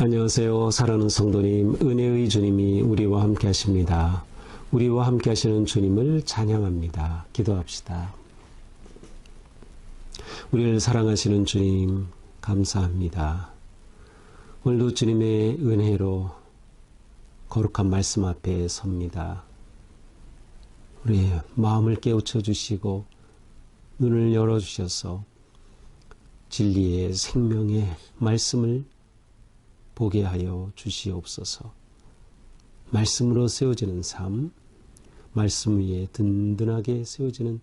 안녕하세요. 사랑하는 성도님, 은혜의 주님이 우리와 함께 하십니다. 우리와 함께 하시는 주님을 찬양합니다. 기도합시다. 우리를 사랑하시는 주님, 감사합니다. 오늘도 주님의 은혜로 거룩한 말씀 앞에 섭니다. 우리의 마음을 깨우쳐 주시고 눈을 열어주셔서 진리의 생명의 말씀을 보게 하여 주시옵소서. 말씀으로 세워지는 삶, 말씀 위에 든든하게 세워지는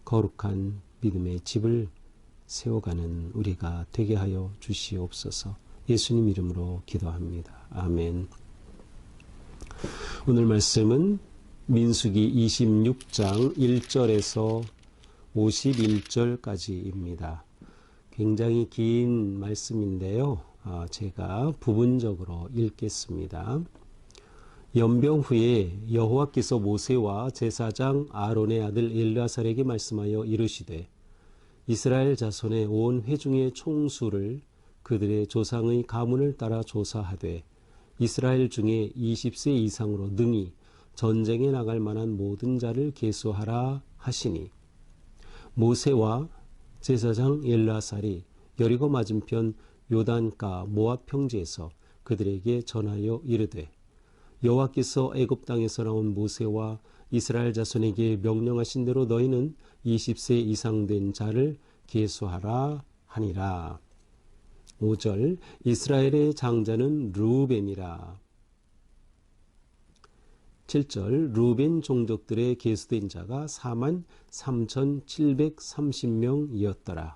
거룩한 믿음의 집을 세워가는 우리가 되게 하여 주시옵소서. 예수님 이름으로 기도합니다. 아멘. 오늘 말씀은 민수기 26장 1절에서 51절까지입니다. 굉장히 긴 말씀인데요. 제가 부분적으로 읽겠습니다. 연병 후에 여호와께서 모세와 제사장 아론의 아들 엘르아살에게 말씀하여 이르시되 이스라엘 자손의 온 회중의 총수를 그들의 조상의 가문을 따라 조사하되 이스라엘 중에 20세 이상으로 능히 전쟁에 나갈 만한 모든 자를 계수하라 하시니 모세와 제사장 엘르아살이 여리고 맞은편 요단가 모압 평지에서 그들에게 전하여 이르되 여호와께서 애굽 땅에서 나온 모세와 이스라엘 자손에게 명령하신 대로 너희는 20세 이상 된 자를 계수하라 하니라. 5절 이스라엘의 장자는 르우벤이라. 7절 르우벤 종족들의 계수된 자가 43,730명이었더라.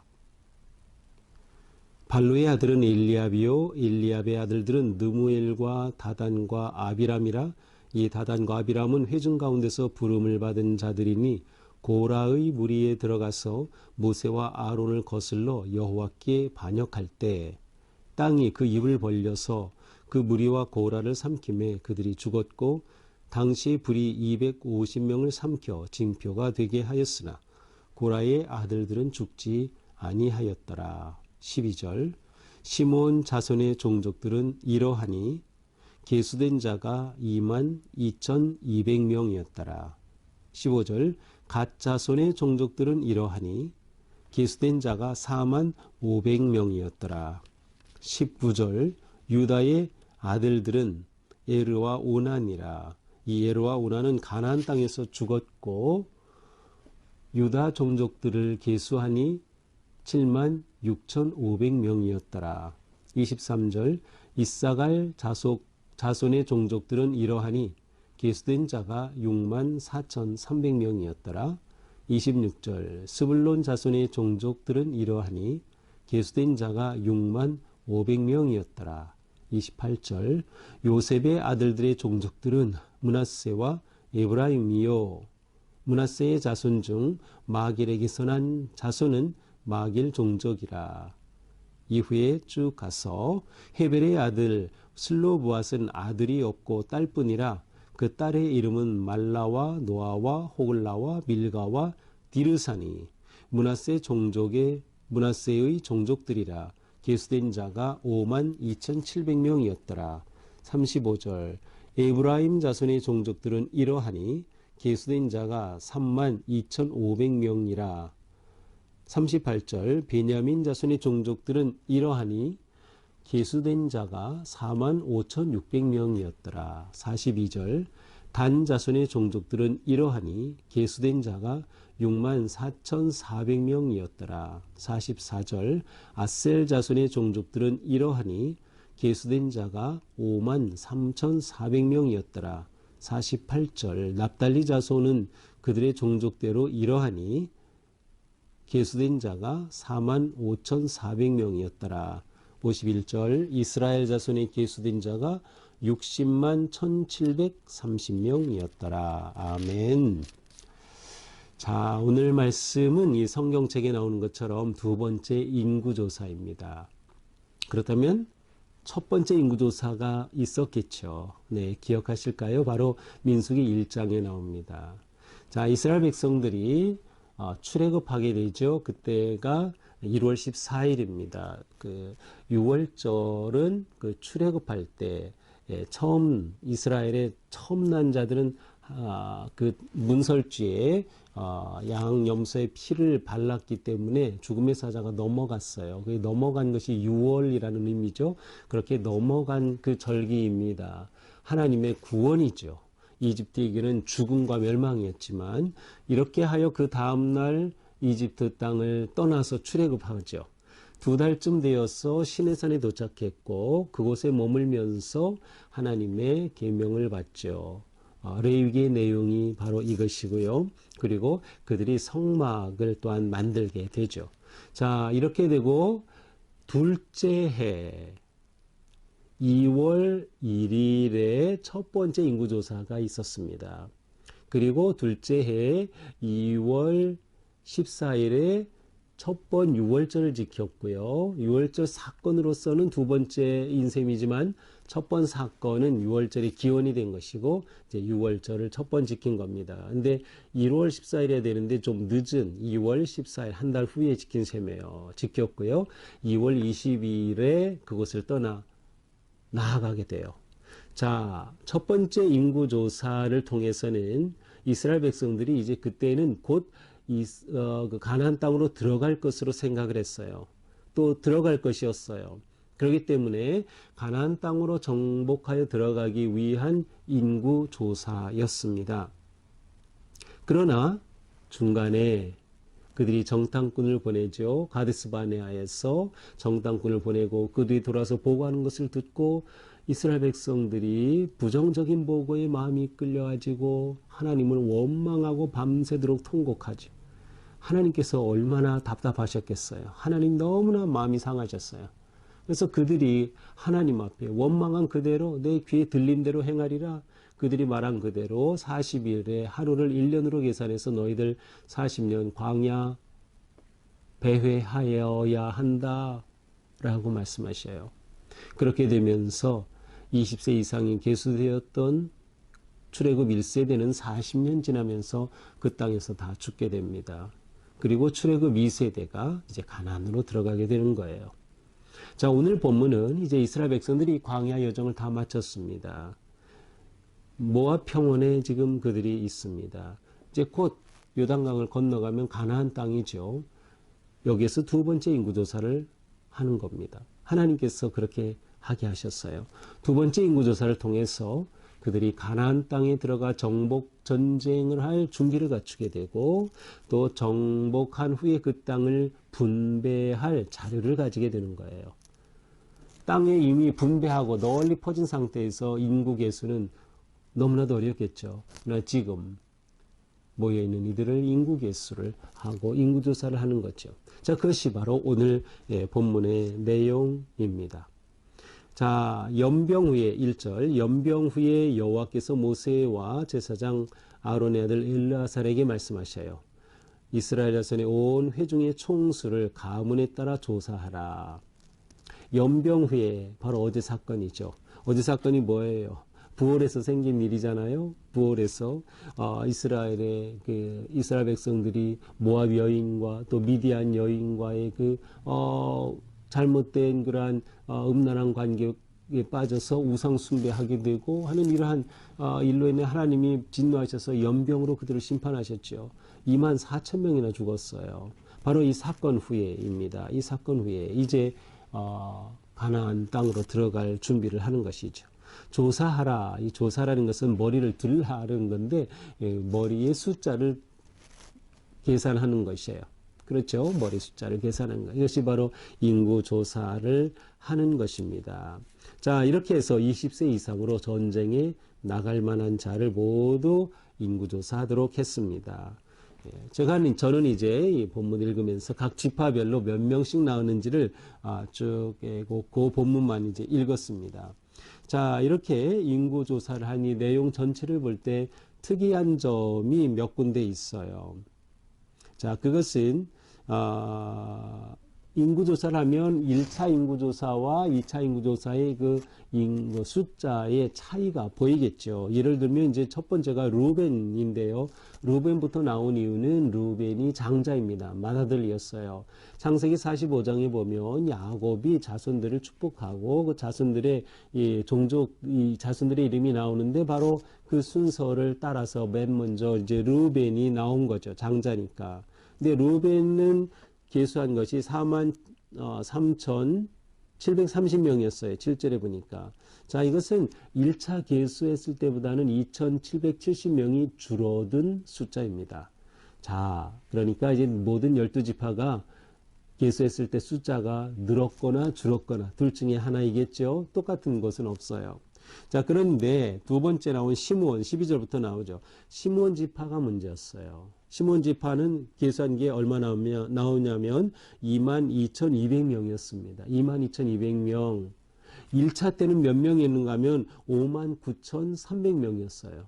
발루의 아들은 엘리압이요 엘리압의 아들들은 느무엘과 다단과 아비람이라. 이 다단과 아비람은 회중 가운데서 부름을 받은 자들이니 고라의 무리에 들어가서 모세와 아론을 거슬러 여호와께 반역할 때 땅이 그 입을 벌려서 그 무리와 고라를 삼키매 그들이 죽었고 당시 불이 250명을 삼켜 징표가 되게 하였으나 고라의 아들들은 죽지 아니하였더라. 12절 시몬 자손의 종족들은 이러하니 계수된 자가 22,200명이었더라. 15절 갓 자손의 종족들은 이러하니 계수된 자가 45,000명이었더라. 19절 유다의 아들들은 에르와 오난이라. 이 에르와 오난은 가나안 땅에서 죽었고 유다 종족들을 계수하니 76,500명이었더라. 23절 이사갈 자손의 종족들은 이러하니 계수된 자가 64,300명이었더라. 26절 스불론 자손의 종족들은 이러하니 계수된 자가 65,000명이었더라. 28절 요셉의 아들들의 종족들은 므낫세와 에브라임이요 므낫세의 자손 중 마길에게서 난 자손은 마길 종족이라. 이후에 쭉 가서 헤벨의 아들 슬로브앗은 아들이 없고 딸뿐이라. 그 딸의 이름은 말라와 노아와 호글라와 밀가와 디르사니. 므낫세의 종족들이라. 계수된 자가 52,700명이었더라. 35절 에브라임 자손의 종족들은 이러하니 계수된 자가 32,500명이라. 38절 베냐민 자손의 종족들은 이러하니 계수된 자가 45,600명이었더라. 42절 단 자손의 종족들은 이러하니 계수된 자가 64,400명이었더라. 44절 아셀 자손의 종족들은 이러하니 계수된 자가 53,400명이었더라. 48절 납달리 자손은 그들의 종족대로 이러하니 계수된 자가 45,400명이었더라. 51절 이스라엘 자손의 계수된 자가 601,730명이었더라. 아멘. 자, 오늘 말씀은 이 성경책에 나오는 것처럼 두 번째 인구조사입니다. 그렇다면 첫 번째 인구조사가 있었겠죠. 네, 기억하실까요? 바로 민수기 1장에 나옵니다. 자, 이스라엘 백성들이 출애굽하게 되죠. 그때가 1월 14일입니다. 그 6월절은 그 출애굽할 때 처음 이스라엘의 처음 난 자들은 그 문설주에 양 염소의 피를 발랐기 때문에 죽음의 사자가 넘어갔어요. 그 넘어간 것이 6월이라는 의미죠. 그렇게 넘어간 그 절기입니다. 하나님의 구원이죠. 이집트에게는 죽음과 멸망이었지만 이렇게 하여 그 다음날 이집트 땅을 떠나서 출애굽하죠. 2달쯤 되어서 시내산에 도착했고 그곳에 머물면서 하나님의 계명을 받죠. 레위기의 내용이 바로 이것이고요. 그리고 그들이 성막을 또한 만들게 되죠. 자, 이렇게 되고 둘째 해 2월 1일에 첫 번째 인구조사가 있었습니다. 그리고 둘째 해 2월 14일에 첫 번 6월절을 지켰고요. 6월절 사건으로서는 두 번째 인셈이지만 첫 번 사건은 6월절이 기원이 된 것이고 이제 6월절을 첫 번 지킨 겁니다. 근데 1월 14일에 되는데 좀 늦은 2월 14일 한 달 후에 지킨 셈이에요. 지켰고요. 2월 22일에 그곳을 떠나 나아가게 돼요. 자, 첫 번째 인구조사를 통해서는 이스라엘 백성들이 이제 그때는 곧 그 가나안 땅으로 들어갈 것으로 생각을 했어요. 또 들어갈 것이었어요. 그렇기 때문에 가나안 땅으로 정복하여 들어가기 위한 인구조사였습니다. 그러나 중간에 그들이 정탐꾼을 보내죠. 가데스바네아에서 정탐꾼을 보내고 그 뒤에 돌아서 보고하는 것을 듣고 이스라엘 백성들이 부정적인 보고에 마음이 끌려가지고 하나님을 원망하고 밤새도록 통곡하죠. 하나님께서 얼마나 답답하셨겠어요. 하나님 너무나 마음이 상하셨어요. 그래서 그들이 하나님 앞에 원망한 그대로 내 귀에 들린 대로 행하리라. 그들이 말한 그대로 40일에 하루를 1년으로 계산해서 너희들 40년 광야 배회하여야 한다 라고 말씀하셔요. 그렇게 되면서 20세 이상이 계수되었던 출애굽 1세대는 40년 지나면서 그 땅에서 다 죽게 됩니다. 그리고 출애굽 2세대가 이제 가나안으로 들어가게 되는 거예요. 자, 오늘 본문은 이제 이스라엘 백성들이 광야 여정을 다 마쳤습니다. 모압 평원에 지금 그들이 있습니다. 이제 곧 요단강을 건너가면 가나안 땅이죠. 여기에서 두 번째 인구조사를 하는 겁니다. 하나님께서 그렇게 하게 하셨어요. 두 번째 인구조사를 통해서 그들이 가나안 땅에 들어가 정복 전쟁을 할 준비를 갖추게 되고 또 정복한 후에 그 땅을 분배할 자료를 가지게 되는 거예요. 땅에 이미 분배하고 널리 퍼진 상태에서 인구 계수는 너무나도 어렵겠죠. 그러나 지금 모여있는 이들을 인구 계수를 하고 인구조사를 하는 거죠. 자, 그것이 바로 오늘 본문의 내용입니다. 자, 연병 후에 1절, 연병 후에 여호와께서 모세와 제사장 아론의 아들 엘르아살에게 말씀하셔요. 이스라엘 자손의 온 회중의 총수를 가문에 따라 조사하라. 연병 후에 바로 어제 사건이죠. 어제 사건이 뭐예요? 부월에서 생긴 일이잖아요. 부월에서 이스라엘의 이스라엘 백성들이 모압 여인과 또 미디안 여인과의 잘못된 그러한 음란한 관계에 빠져서 우상 숭배하게 되고 하는 이러한 일로 인해 하나님이 진노하셔서 연병으로 그들을 심판하셨죠. 24,000명이나 죽었어요. 바로 이 사건 후에입니다. 이 사건 후에 이제 가나안 땅으로 들어갈 준비를 하는 것이죠. 조사하라. 이 조사라는 것은 머리를 들하는 건데 머리의 숫자를 계산하는 것이에요. 그렇죠. 머리 숫자를 계산하는 것. 이것이 바로 인구조사를 하는 것입니다. 자, 이렇게 해서 20세 이상으로 전쟁에 나갈 만한 자를 모두 인구조사하도록 했습니다. 저는 이제 이 본문 읽으면서 각 지파별로 몇 명씩 나오는지를 쭉 그 본문만 이제 읽었습니다. 자, 이렇게 인구조사를 한 이 내용 전체를 볼 때 특이한 점이 몇 군데 있어요. 자, 그것은 인구조사를 하면 1차 인구조사와 2차 인구조사의 그 숫자의 차이가 보이겠죠. 예를 들면 이제 첫 번째가 루벤인데요. 루벤부터 나온 이유는 루벤이 장자입니다. 맏아들이었어요. 창세기 45장에 보면 야곱이 자손들을 축복하고 그 자손들의 이 종족, 이 자손들의 이름이 나오는데 바로 그 순서를 따라서 맨 먼저 이제 루벤이 나온 거죠. 장자니까. 근데 루벤은 계수한 것이 43,730명이었어요. 7절에 보니까. 자, 이것은 1차 계수했을 때보다는 2,770명이 줄어든 숫자입니다. 자, 그러니까 이제 모든 12지파가 계수했을 때 숫자가 늘었거나 줄었거나 둘 중에 하나이겠죠. 똑같은 것은 없어요. 자, 그런데 두 번째 나온 시므온 12절부터 나오죠. 시므온 지파가 문제였어요. 시므온 지파는 계수한 게 얼마 나오냐면 22,200명이었습니다. 22,200명. 1차 때는 몇 명이었는가 하면 59,300명이었어요.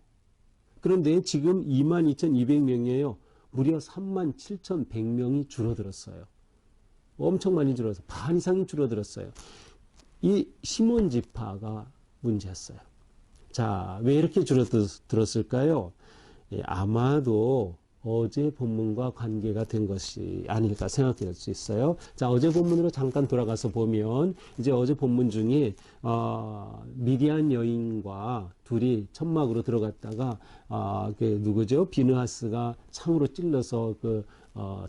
그런데 지금 22,200명이에요. 무려 37,100명이 줄어들었어요. 엄청 많이 줄어서 반 이상이 줄어들었어요. 이 시므온 지파가 문제였어요. 자, 왜 이렇게 줄어들었을까요? 아마도 어제 본문과 관계가 된 것이 아닐까 생각할 수 있어요. 자, 어제 본문으로 잠깐 돌아가서 보면 이제 어제 본문 중에 미디안 여인과 둘이 천막으로 들어갔다가 그 누구죠? 비느하스가 창으로 찔러서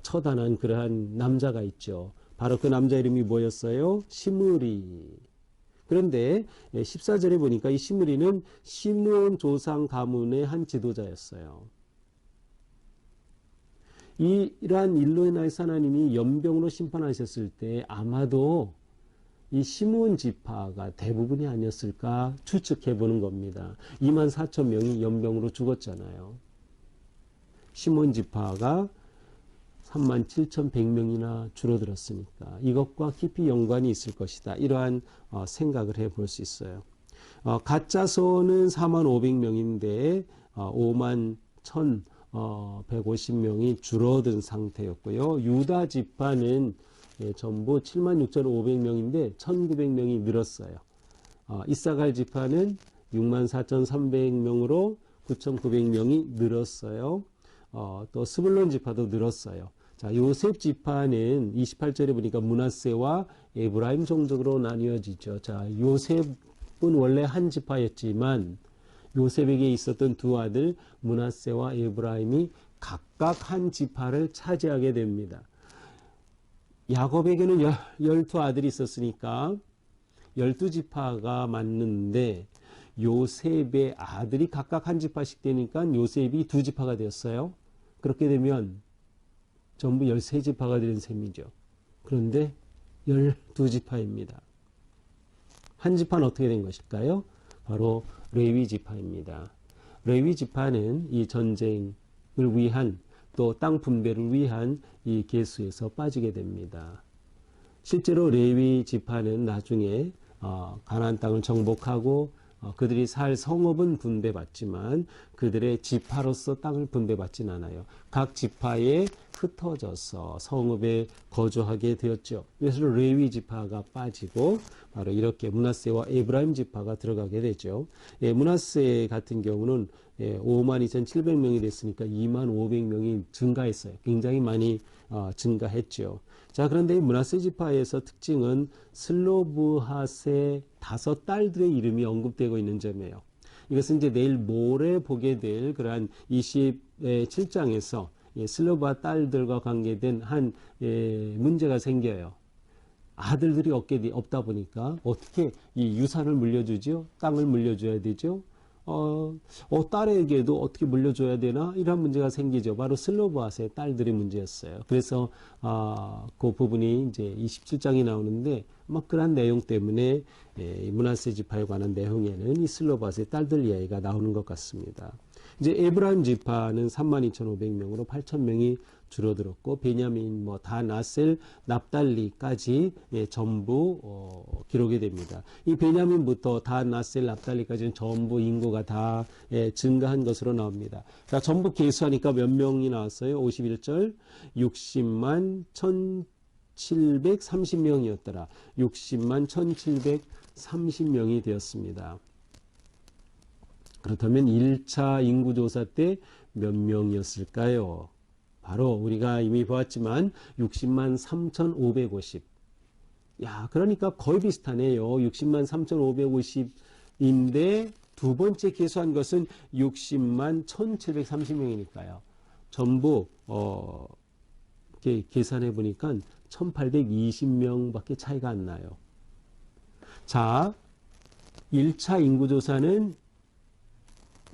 처단한 그러한 남자가 있죠. 바로 그 남자 이름이 뭐였어요? 시므리. 그런데 14절에 보니까 이 시므리는 시므온 조상 가문의 한 지도자였어요. 이러한 일로 인하여서 하나님이 연병으로 심판하셨을 때 아마도 이 시므온 지파가 대부분이 아니었을까 추측해 보는 겁니다. 24,000명이 연병으로 죽었잖아요. 시므온 지파가 37,100명이나 줄어들었으니까 이것과 깊이 연관이 있을 것이다. 이러한 생각을 해볼 수 있어요. 가짜손은 45,000명인데 51,150명이 줄어든 상태였고요. 유다 지파는 전부 76,500명인데 1,900명이 늘었어요. 이사갈 지파는 64,300명으로 9,900명이 늘었어요. 또 스불론 지파도 늘었어요. 자, 요셉 지파는 28절에 보니까 므낫세와 에브라임 종족으로 나뉘어지죠. 자, 요셉은 원래 한 지파였지만 요셉에게 있었던 두 아들 므낫세와 에브라임이 각각 한 지파를 차지하게 됩니다. 야곱에게는 12아들이 있었으니까 12지파가 맞는데 요셉의 아들이 각각 한 지파씩 되니까 요셉이 두 지파가 되었어요. 그렇게 되면 전부 13지파가 되는 셈이죠. 그런데 12지파입니다. 한 지파는 어떻게 된 것일까요? 바로 레위 지파입니다. 레위 지파는 이 전쟁을 위한 또 땅 분배를 위한 이 계수에서 빠지게 됩니다. 실제로 레위 지파는 나중에 가나안 땅을 정복하고 그들이 살 성읍은 분배받지만 그들의 지파로서 땅을 분배받진 않아요. 각 지파에 흩어져서 성읍에 거주하게 되었죠. 그래서 레위 지파가 빠지고 바로 이렇게 므낫세와 에브라임 지파가 들어가게 되죠. 므낫세 같은 경우는 52,700명이 됐으니까 25,000명이 증가했어요. 굉장히 많이 증가했죠. 자, 그런데 이 므낫세 지파에서 특징은 슬로브핫의 5딸들의 이름이 언급되고 있는 점이에요. 이것은 이제 내일 모레 보게 될 그러한 27장에서 슬로브핫 딸들과 관계된 한 문제가 생겨요. 아들들이 없다 보니까 어떻게 이 유산을 물려주죠? 땅을 물려줘야 되죠? 딸에게도 어떻게 물려줘야 되나? 이런 문제가 생기죠. 바로 슬로브핫의 딸들의 문제였어요. 그래서, 그 부분이 이제 27장이 나오는데, 그런 내용 때문에, 므낫세 지파에 관한 내용에는 이 슬로브핫의 딸들 이야기가 나오는 것 같습니다. 이제 에브라임 지파는 32,500명으로 8,000명이 줄어들었고 베냐민, 단, 아셀, 납달리까지 전부 기록이 됩니다. 이 베냐민부터 단, 아셀, 납달리까지는 전부 인구가 다 증가한 것으로 나옵니다. 자, 전부 계수하니까 몇 명이 나왔어요? 51절 60만 1730명이었더라. 60만 1730명이 되었습니다. 그렇다면 1차 인구조사 때 몇 명이었을까요? 바로 우리가 이미 보았지만 60만 3550. 야, 그러니까 거의 비슷하네요. 60만 3550인데 두 번째 계수한 것은 60만 1730명이니까요. 전부 이렇게 계산해 보니까 1820명밖에 차이가 안 나요. 자, 1차 인구조사는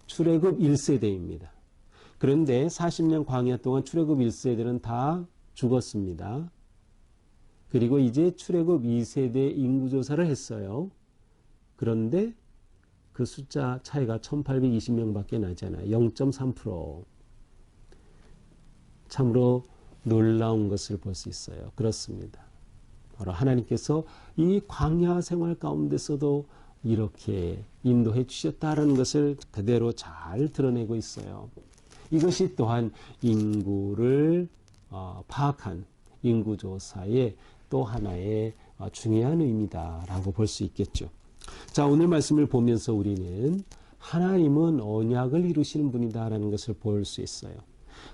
출애굽 1세대입니다. 그런데 40년 광야 동안 출애굽 1세대는 다 죽었습니다. 그리고 이제 출애굽 2세대 인구조사를 했어요. 그런데 그 숫자 차이가 1820명밖에 나지 않아요. 0.3%. 참으로 놀라운 것을 볼 수 있어요. 그렇습니다. 바로 하나님께서 이 광야 생활 가운데서도 이렇게 인도해 주셨다는 것을 그대로 잘 드러내고 있어요. 이것이 또한 인구를 파악한 인구조사의 또 하나의 중요한 의미다라고 볼 수 있겠죠. 자, 오늘 말씀을 보면서 우리는 하나님은 언약을 이루시는 분이다라는 것을 볼 수 있어요.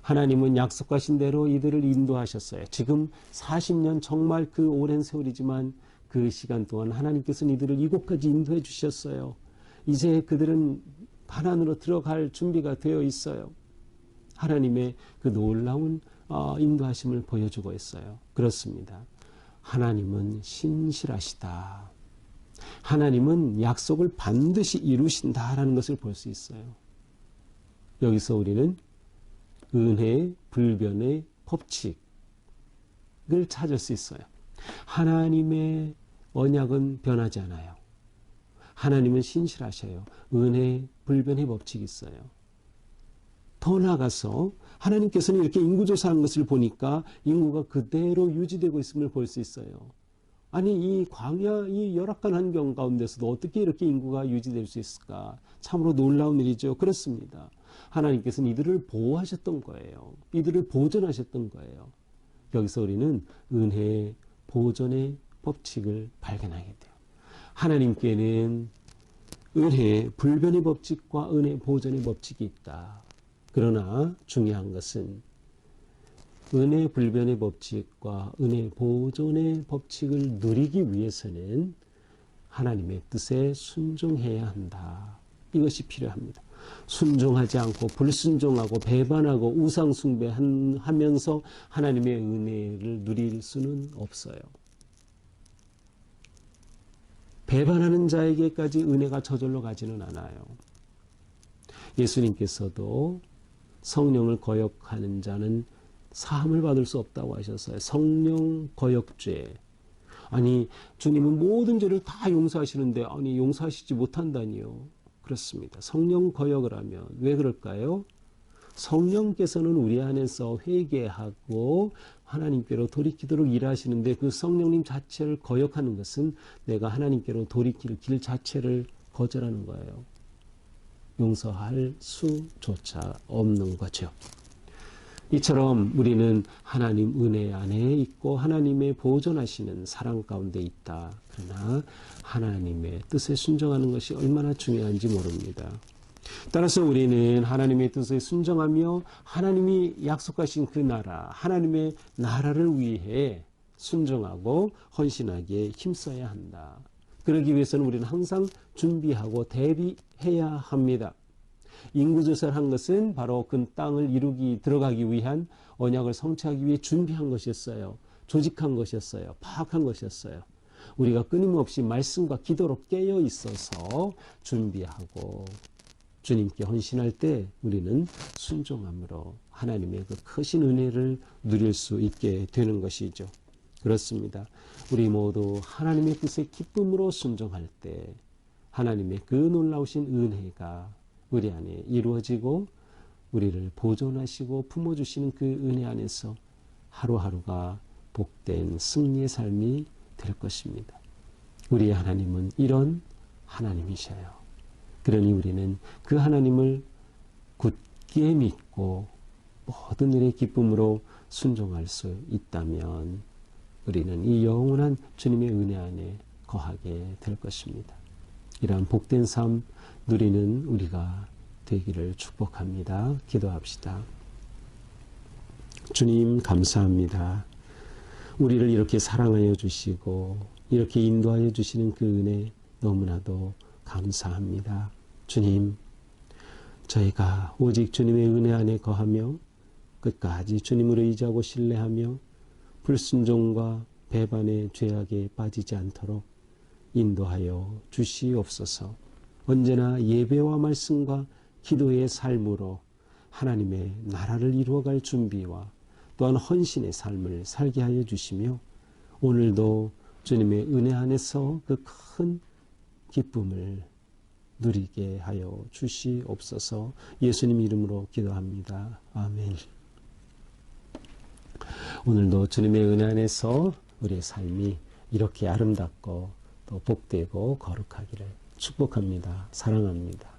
하나님은 약속하신 대로 이들을 인도하셨어요. 지금 40년 정말 그 오랜 세월이지만 그 시간 동안 하나님께서는 이들을 이곳까지 인도해 주셨어요. 이제 그들은 가나안으로 들어갈 준비가 되어 있어요. 하나님의 그 놀라운 인도하심을 보여주고 있어요. 그렇습니다. 하나님은 신실하시다. 하나님은 약속을 반드시 이루신다라는 것을 볼 수 있어요. 여기서 우리는 은혜, 불변의 법칙을 찾을 수 있어요. 하나님의 언약은 변하지 않아요. 하나님은 신실하셔요. 은혜, 불변의 법칙이 있어요. 더 나아가서 하나님께서는 이렇게 인구조사한 것을 보니까 인구가 그대로 유지되고 있음을 볼 수 있어요. 아니, 이 광야, 이 열악한 환경 가운데서도 어떻게 이렇게 인구가 유지될 수 있을까? 참으로 놀라운 일이죠. 그렇습니다. 하나님께서는 이들을 보호하셨던 거예요. 이들을 보존하셨던 거예요. 여기서 우리는 은혜, 보존의 법칙을 발견하게 돼요. 하나님께는 은혜, 불변의 법칙과 은혜, 보존의 법칙이 있다. 그러나 중요한 것은 은혜, 불변의 법칙과 은혜, 보존의 법칙을 누리기 위해서는 하나님의 뜻에 순종해야 한다. 이것이 필요합니다. 순종하지 않고 불순종하고 배반하고 우상숭배하면서 하나님의 은혜를 누릴 수는 없어요. 배반하는 자에게까지 은혜가 저절로 가지는 않아요. 예수님께서도 성령을 거역하는 자는 사함을 받을 수 없다고 하셨어요. 성령 거역죄. 아니, 주님은 모든 죄를 다 용서하시는데 아니 용서하시지 못한다니요. 그렇습니다. 성령 거역을 하면 왜 그럴까요? 성령께서는 우리 안에서 회개하고 하나님께로 돌이키도록 일하시는데 그 성령님 자체를 거역하는 것은 내가 하나님께로 돌이킬 길 자체를 거절하는 거예요. 용서할 수조차 없는 거죠. 이처럼 우리는 하나님 은혜 안에 있고 하나님의 보존하시는 사랑 가운데 있다. 그러나 하나님의 뜻에 순종하는 것이 얼마나 중요한지 모릅니다. 따라서 우리는 하나님의 뜻에 순종하며 하나님이 약속하신 그 나라, 하나님의 나라를 위해 순종하고 헌신하기에 힘써야 한다. 그러기 위해서는 우리는 항상 준비하고 대비해야 합니다. 인구조사를 한 것은 바로 그 땅을 들어가기 위한 언약을 성취하기 위해 준비한 것이었어요. 조직한 것이었어요. 파악한 것이었어요. 우리가 끊임없이 말씀과 기도로 깨어 있어서 준비하고 주님께 헌신할 때 우리는 순종함으로 하나님의 그 크신 은혜를 누릴 수 있게 되는 것이죠. 그렇습니다. 우리 모두 하나님의 뜻에 기쁨으로 순종할 때 하나님의 그 놀라우신 은혜가 우리 안에 이루어지고 우리를 보존하시고 품어주시는 그 은혜 안에서 하루하루가 복된 승리의 삶이 될 것입니다. 우리의 하나님은 이런 하나님이셔요. 그러니 우리는 그 하나님을 굳게 믿고 모든 일의 기쁨으로 순종할 수 있다면 우리는 이 영원한 주님의 은혜 안에 거하게 될 것입니다. 이러한 복된 삶 누리는 우리가 되기를 축복합니다. 기도합시다. 주님 감사합니다. 우리를 이렇게 사랑하여 주시고 이렇게 인도하여 주시는 그 은혜 너무나도 감사합니다. 주님, 저희가 오직 주님의 은혜 안에 거하며 끝까지 주님을 의지하고 신뢰하며 불순종과 배반의 죄악에 빠지지 않도록 인도하여 주시옵소서. 언제나 예배와 말씀과 기도의 삶으로 하나님의 나라를 이루어갈 준비와 또한 헌신의 삶을 살게 하여 주시며 오늘도 주님의 은혜 안에서 그 큰 기쁨을 누리게 하여 주시옵소서. 예수님 이름으로 기도합니다. 아멘. 오늘도 주님의 은혜 안에서 우리의 삶이 이렇게 아름답고 또 복되고 거룩하기를 축복합니다. 사랑합니다.